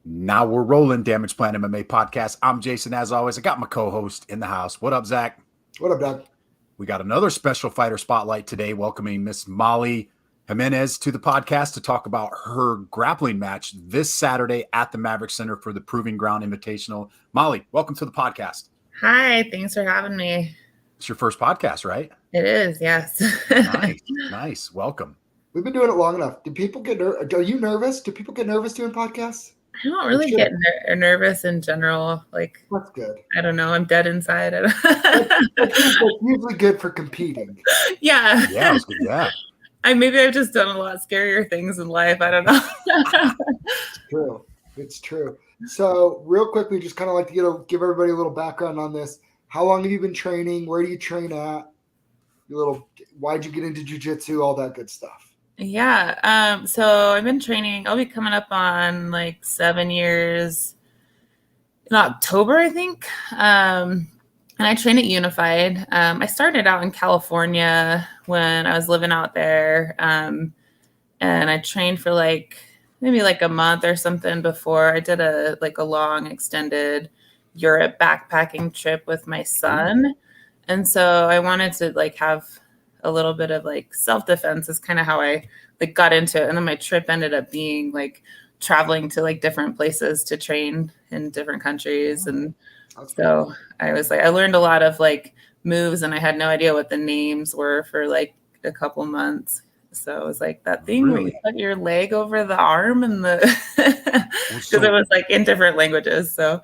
Now we're rolling. Damage Plan MMA podcast. I'm Jason. As always, I got my co-host in the house. What up, Zack? What up, Doug? We got another special fighter spotlight today, welcoming Miss Molly Jimenez to the podcast to talk about her grappling match this Saturday at the Maverick Center for the Proving Ground Invitational. Molly, welcome to the podcast. Hi, thanks for having me. It's your first podcast, right? It is, yes. Nice. Welcome. We've been doing it long enough. Do people get Are you nervous? Do people get nervous doing podcasts? I don't really get nervous in general. Like, that's good. I don't know. I'm dead inside. That's usually good for competing. Yeah. Yeah, it's good. Yeah. Maybe I've just done a lot scarier things in life. I don't know. It's true. So real quick, we just kind of like to give everybody a little background on this. How long have you been training? Where do you train at? Why'd you get into jiu-jitsu? All that good stuff. Yeah. So I've been training. I'll be coming up on like 7 years in October, I think. And I train at Unified. I started out in California when I was living out there. And I trained for maybe a month or something before I did a long extended Europe backpacking trip with my son. And so I wanted to have a little bit of self-defense is kind of how I got into it. And then my trip ended up being traveling to different places to train in different countries. And so I was I learned a lot of moves, and I had no idea what the names were for a couple months. So it was that thing where you put your leg over the arm and because it was in different languages. So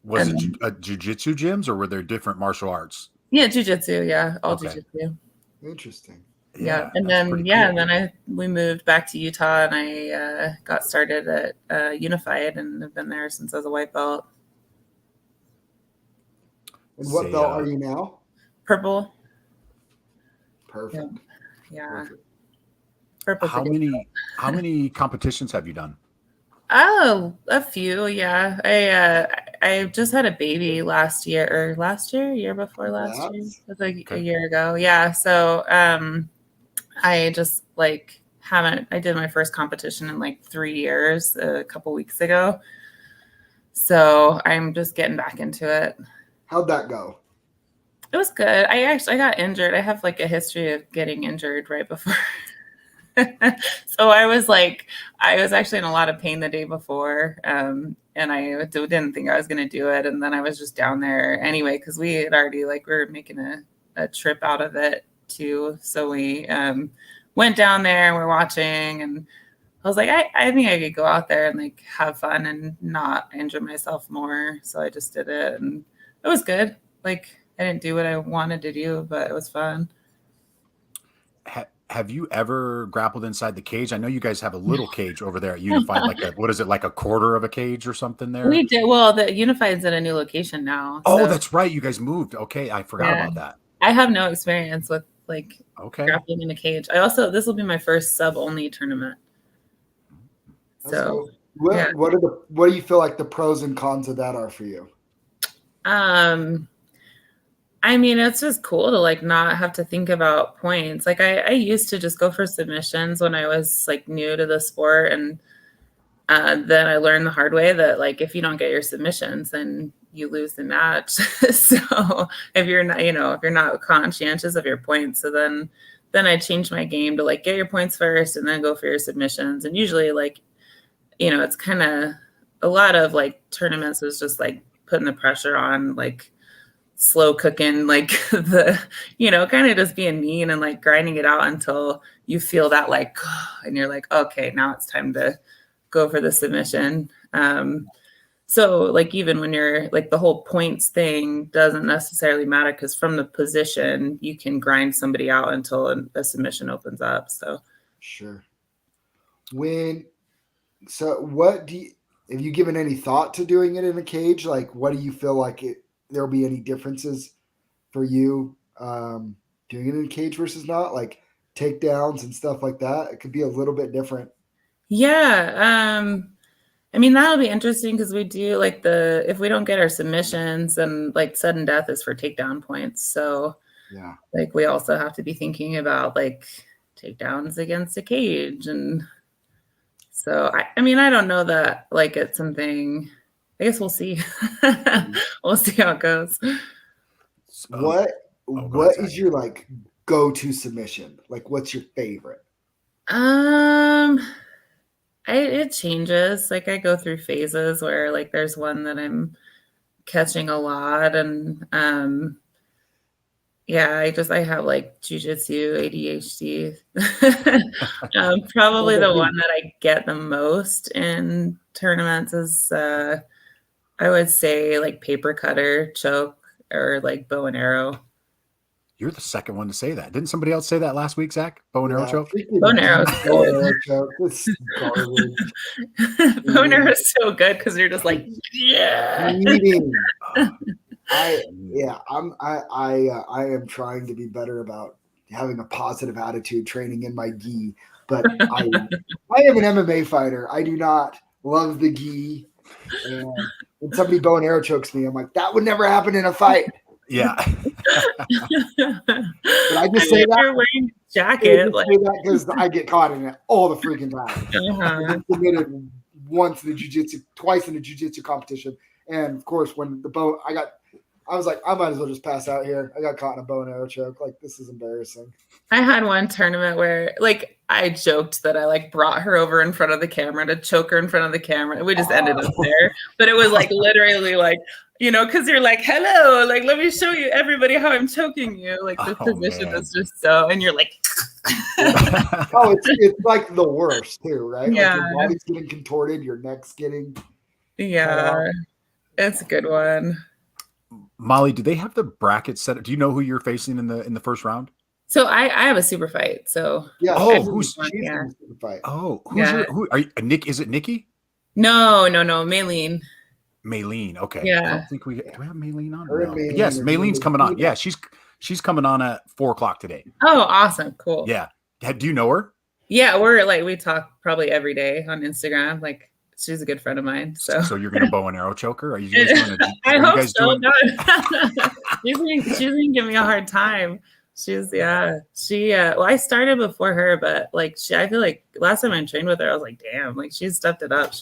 was it jiu-jitsu gyms, or were there different martial arts? Yeah, jiu-jitsu. Yeah, all jiu-jitsu. Interesting. Yeah, and then cool. Then we moved back to Utah, and I got started at Unified, and have been there since I was a white belt. And what belt are you now? Purple. Perfect. Yeah. Perfect. Purple. How many competitions have you done? Oh, a few. Yeah, I just had a baby year before last year. It was a year ago. Yeah. So I just I did my first competition in 3 years a couple weeks ago. So I'm just getting back into it. How'd that go? It was good. I got injured. I have a history of getting injured right before. So I was actually in a lot of pain the day before. And I didn't think I was going to do it. And then I was just down there anyway, because we had already we were making a trip out of it too. So we went down there and we're watching, and I was I think I could go out there and have fun and not injure myself more. So I just did it, and it was good. I didn't do what I wanted to do, but it was fun. Have you ever grappled inside the cage? I know you guys have a little cage over there at Unified, what is it, a quarter of a cage or something there? We did. Well, the Unified's at a new location now. Oh, that's right. You guys moved. Okay, I forgot about that. I have no experience with grappling in a cage. This will be my first sub-only tournament. So what do you feel like the pros and cons of that are for you? I mean, it's just cool to not have to think about points. I used to just go for submissions when I was new to the sport, and then I learned the hard way that if you don't get your submissions, then you lose the match. So if you're not conscientious of your points, so then I changed my game to get your points first and then go for your submissions. And usually it's kind of a lot of tournaments was just putting the pressure on slow cooking, the, kind of just being mean and grinding it out until you feel that and you're okay, now it's time to go for the submission. So even when you're the whole points thing doesn't necessarily matter, because from the position you can grind somebody out until a submission opens up. So sure. Have you given any thought to doing it in a cage? What do you feel there'll be any differences for you doing it in a cage versus not, takedowns and stuff like that? It could be a little bit different. Yeah. I mean, that'll be interesting, because we do if we don't get our submissions, and sudden death is for takedown points. So yeah, we also have to be thinking about takedowns against a cage. And So I mean, I don't know that like it's something. I guess we'll see. We'll see how it goes. What go ahead, Zach. is your like go-to submission? Like, what's your favorite? It changes. Like I go through phases where like there's one that I'm catching a lot, and yeah, I have like jujitsu ADHD. Probably the one that I get the most in tournaments is I would say like paper cutter, choke, or like bow and arrow. You're the second one to say that. Didn't somebody else say that last week, Zach? Bow and arrow choke? Bow and arrow is good. It's garbage. Bow and arrow is so good because you're just like, yeah. I am trying to be better about having a positive attitude training in my gi, but I am an MMA fighter. I do not love the gi, and when somebody bow and arrow chokes me, I'm like, that would never happen in a fight. Yeah. But I just say that you're wearing a jacket, because I get caught in it all the freaking time. I submitted once in the jiu-jitsu, twice in the jiu-jitsu competition, and of course when the bow, I was like, I might as well just pass out here. I got caught in a bow and arrow choke. Like, this is embarrassing. I had one tournament where, like, I joked that I, like, brought her over in front of the camera to choke her in front of the camera. We just ended up there. But it was, like, literally, like, you know, because you're like, hello, like, let me show you everybody how I'm choking you. Like, this position is just so, and you're like. It's like the worst, too, right? Yeah. Like your body's getting contorted, your neck's getting. Yeah. It's a good one. Molly, do they have the bracket set up? Do you know who you're facing in the first round? So I have a super fight. So yeah. Who's super fight? Who are you? Nick? Is it Nikki? No, Maylene. Maylene. Okay. Yeah. I don't think do we have Maylene on? No. Yes, Maylene's coming on. Yeah, she's coming on at 4:00 today. Oh, awesome. Cool. Yeah. Do you know her? Yeah, we talk probably every day on Instagram. Like, she's a good friend of mine. So you're gonna bow and arrow choke her? Are you guys doing I hope so. She's gonna give me a hard time. Well, I started before her, but like I feel like last time I trained with her, I was like, damn, like she's stepped it up.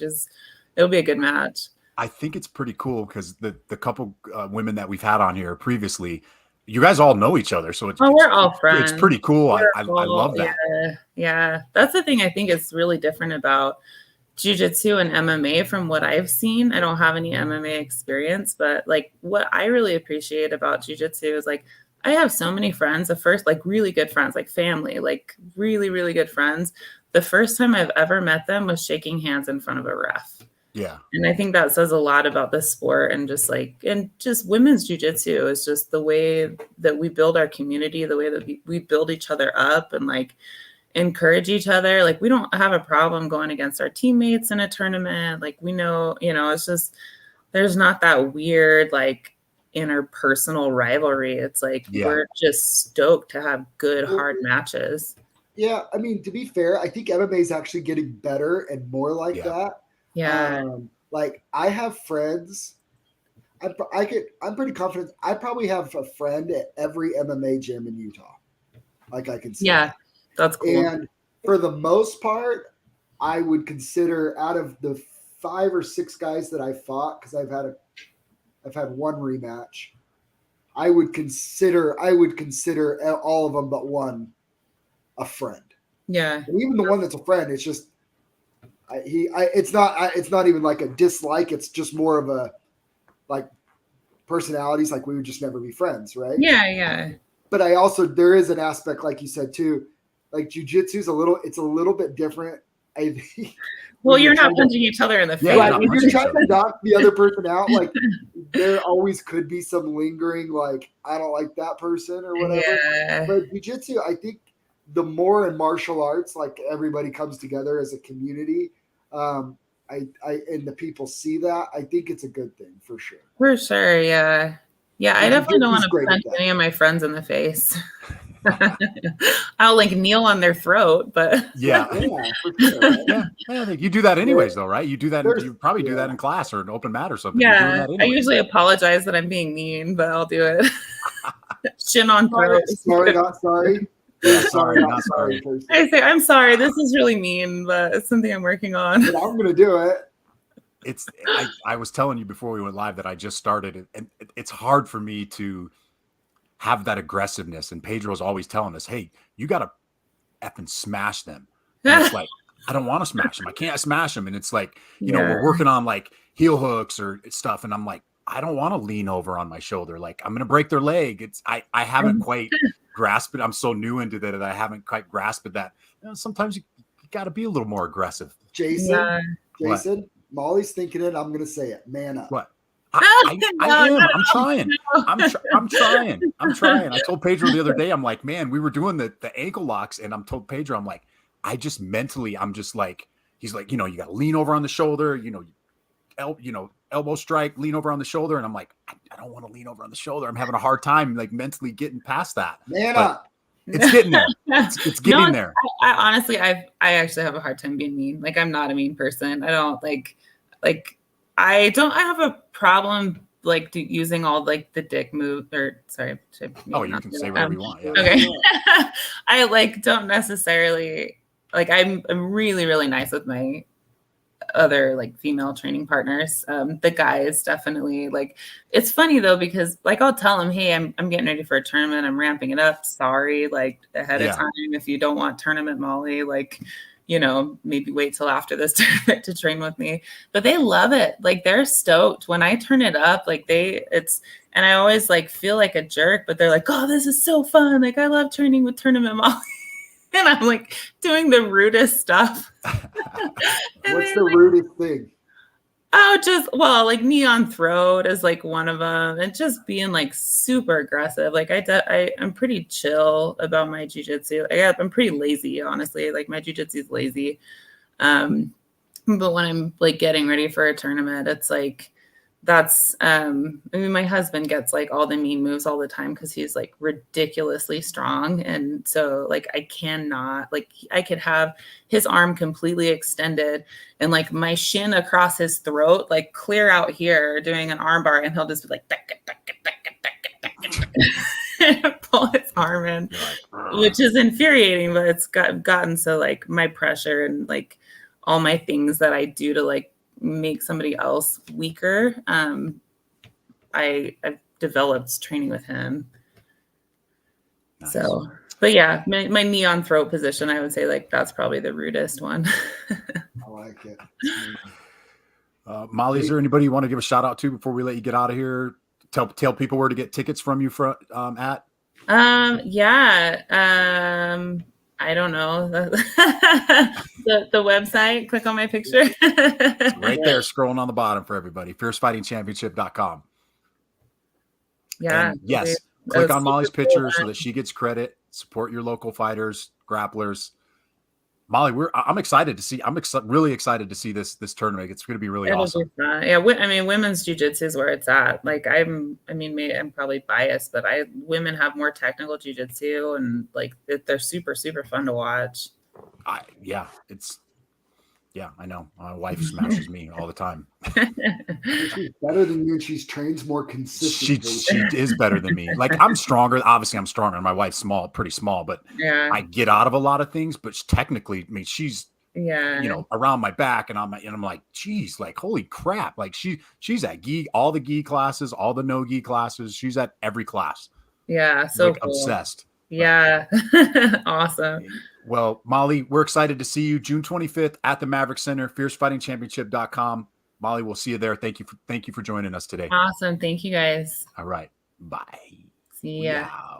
It'll be a good match. I think it's pretty cool because the couple women that we've had on here previously, you guys all know each other, so we're all friends. It's pretty cool. I love that. Yeah, that's the thing I think is really different about jiu-jitsu and MMA from what I've seen. I don't have any MMA experience, but like what I really appreciate about jiu-jitsu is like I have so many friends, like really good friends, like family, like really, really good friends. The first time I've ever met them was shaking hands in front of a ref. Yeah. And I think that says a lot about the sport and just women's jiu-jitsu is just the way that we build our community, the way that we build each other up and like encourage each other. Like we don't have a problem going against our teammates in a tournament. Like we know, it's just, there's not that weird, like interpersonal rivalry. It's like, we're just stoked to have good, hard matches. Yeah. I mean, to be fair, I think MMA is actually getting better and more like that. Yeah. Like I have friends. I'm pretty confident. I probably have a friend at every MMA gym in Utah. Like I can see. Yeah, that's cool. And for the most part, I would consider out of the 5 or 6 guys that I fought, because I've had one rematch. I would consider all of them but one a friend. Yeah. And even the one that's a friend, it's just. It's not even like a dislike. It's just more of a like personalities. Like we would just never be friends, right? Yeah. But there is an aspect, like you said too, like jiu-jitsu is a little bit different. I think. Well, you're not punching each other in the face. Right. If you're trying to knock the other person out, like there always could be some lingering, like I don't like that person or whatever. Yeah. But jiu-jitsu, I think the more in martial arts, like everybody comes together as a community. And the people see that. I think it's a good thing for sure. For sure, yeah. I definitely don't want to punch any of my friends in the face. I'll like kneel on their throat, but yeah, for sure, right? yeah. You do that anyways, though, right? You do that. You probably do that in class or an open mat or something. Yeah, I usually apologize that I'm being mean, but I'll do it. Shin on throat. Sorry, not sorry. Yeah, sorry, not sorry. I say, I'm sorry. This is really mean, but it's something I'm working on. But I'm gonna do it. I was telling you before we went live that I just started, and it's hard for me to have that aggressiveness. And Pedro's always telling us, hey, you got to effing smash them. And it's like, I don't want to smash them. I can't smash them. And it's like, you know, we're working on like heel hooks or stuff. And I'm like, I don't want to lean over on my shoulder. Like, I'm going to break their leg. I haven't quite grasped it. I'm so new into that I haven't quite grasped that. You know, sometimes you got to be a little more aggressive. Jason, Molly's thinking it. I'm going to say it. Man up. What? I am. I'm trying. I'm trying. I told Pedro the other day, I'm like, man, we were doing the ankle locks, and I'm told Pedro, I'm like, I just mentally, I'm just like, he's like, you know, you got to lean over on the shoulder, you know, elbow strike, lean over on the shoulder. And I'm like, I don't want to lean over on the shoulder. I'm having a hard time like mentally getting past that. Man up. It's getting there. It's getting there. I honestly, I actually have a hard time being mean. Like, I'm not a mean person. I don't I have a problem like using all like the dick move or sorry. You can say whatever you want. Yeah. Okay. I like don't necessarily like I'm really, really nice with my other like female training partners. The guys definitely like it's funny though, because like I'll tell them, hey, I'm getting ready for a tournament. I'm ramping it up. Sorry, like ahead of time. If you don't want tournament Molly, like, you know, maybe wait till after this tournament to train with me. But they love it. Like they're stoked when I turn it up. Like and I always like feel like a jerk, but they're like, oh, this is so fun. Like I love training with tournament Molly. And I'm like doing the rudest stuff. What's the rudest thing? Oh, like knee on throat is like one of them, and just being like super aggressive. Like I'm pretty chill about my jujitsu. I'm pretty lazy, honestly. Like my jujitsu is lazy. But when I'm like getting ready for a tournament, it's like that's my husband gets like all the mean moves all the time because he's like ridiculously strong, and so like I cannot, like I could have his arm completely extended and like my shin across his throat, like clear out here doing an arm bar, and he'll just be like pull his arm in, which is infuriating, but it's gotten so like my pressure and like all my things that I do to like make somebody else weaker. I've developed training with him. Nice. So, but yeah, my knee on throat position, I would say like that's probably the rudest one. I like it. Molly, is there anybody you want to give a shout out to before we let you get out of here? Tell people where to get tickets from you at. I don't know. The website, click on my picture. It's right there, scrolling on the bottom for everybody. fiercefightingchampionship.com. Yeah. And yes, click on Molly's picture so that she gets credit. Support your local fighters, grapplers. Molly, I'm excited to see. I'm really excited to see this tournament. It's going to be really awesome. Yeah, I mean, women's jiu-jitsu is where it's at. Like, I'm probably biased, but women have more technical jiu-jitsu, and like they're super, super fun to watch. I know. My wife smashes me all the time. She's better than you, and she trains more consistently. She is better than me. Like I'm stronger. Obviously, I'm stronger. My wife's pretty small, but I get out of a lot of things. But technically, I mean, she's around my back, and I'm like, geez, like holy crap! Like she's at all the gi classes, all the no gi classes. She's at every class. Yeah, so like, cool. Obsessed. Yeah, awesome. Well, Molly, we're excited to see you June 25th at the Maverick Center, fiercefightingchampionship.com. Molly, we'll see you there. Thank you for joining us today. Awesome. Thank you guys. All right. Bye. See ya. Wow.